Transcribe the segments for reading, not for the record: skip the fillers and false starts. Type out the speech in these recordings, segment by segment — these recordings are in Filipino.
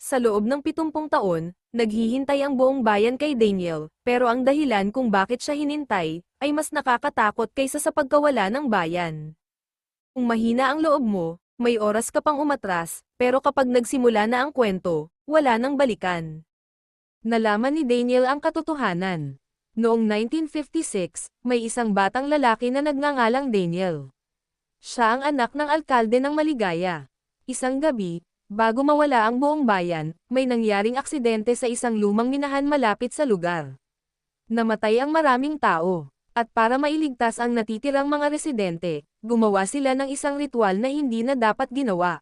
Sa loob ng 70 taon, naghihintay ang buong bayan kay Daniel, pero ang dahilan kung bakit siya hinintay, ay mas nakakatakot kaysa sa pagkawala ng bayan. Kung mahina ang loob mo, may oras ka pang umatras, pero kapag nagsimula na ang kwento, wala nang balikan. Nalaman ni Daniel ang katotohanan. Noong 1956, may isang batang lalaki na nagngangalang Daniel. Siya ang anak ng alkalde ng Maligaya. Isang gabi, bago mawala ang buong bayan, may nangyaring aksidente sa isang lumang minahan malapit sa lugar. Namatay ang maraming tao, at para mailigtas ang natitirang mga residente, gumawa sila ng isang ritual na hindi na dapat ginawa.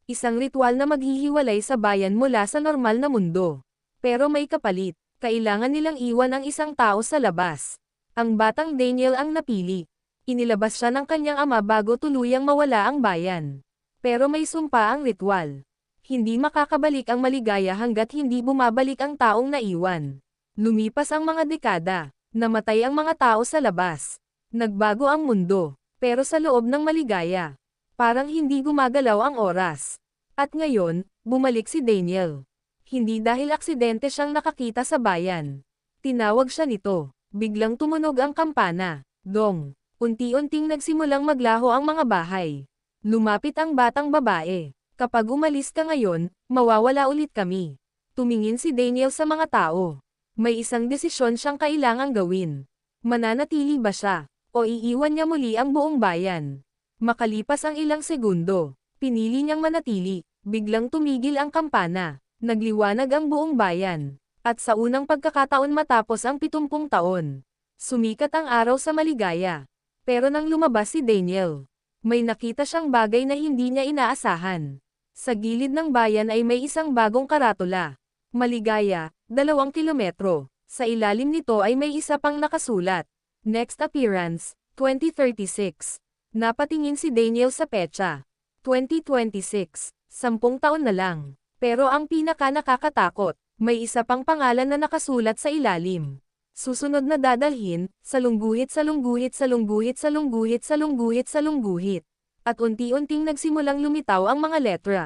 Isang ritual na maghihiwalay sa bayan mula sa normal na mundo. Pero may kapalit, kailangan nilang iwan ang isang tao sa labas. Ang batang Daniel ang napili. Inilabas siya ng kanyang ama bago tuluyang mawala ang bayan. Pero may sumpa ang ritual. Hindi makakabalik ang Maligaya hanggat hindi bumabalik ang taong naiwan. Lumipas ang mga dekada. Namatay ang mga tao sa labas. Nagbago ang mundo. Pero sa loob ng Maligaya, parang hindi gumagalaw ang oras. At ngayon, bumalik si Daniel. Hindi dahil aksidente siyang nakakita sa bayan. Tinawag siya nito. Biglang tumunog ang kampana. Dong. Unti-unting nagsimulang maglaho ang mga bahay. Lumapit ang batang babae. Kapag umalis ka ngayon, mawawala ulit kami. Tumingin si Daniel sa mga tao. May isang desisyon siyang kailangang gawin. Mananatili ba siya? O iiwan niya muli ang buong bayan? Makalipas ang ilang segundo, pinili niyang manatili. Biglang tumigil ang kampana. Nagliwanag ang buong bayan. At sa unang pagkakataon matapos ang 70 taon, sumikat ang araw sa Maligaya. Pero nang lumabas si Daniel, may nakita siyang bagay na hindi niya inaasahan. Sa gilid ng bayan ay may isang bagong karatula. Maligaya, 2 kilometro. Sa ilalim nito ay may isa pang nakasulat. Next appearance, 2036. Napatingin si Daniel sa petsa. 2026. 10 taon na lang. Pero ang pinaka nakakatakot, may isa pang pangalan na nakasulat sa ilalim. Susunod na dadalhin, salungguhit salungguhit salungguhit salungguhit salungguhit salungguhit. At unti-unting nagsimulang lumitaw ang mga letra.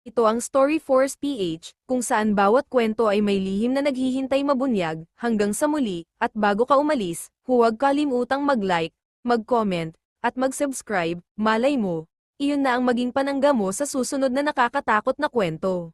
Ito ang Story Force PH, kung saan bawat kwento ay may lihim na naghihintay mabunyag, hanggang sa muli, at bago ka umalis, huwag kalimutang mag-like, mag-comment, at mag-subscribe, malay mo, iyon na ang maging panangga mo sa susunod na nakakatakot na kwento.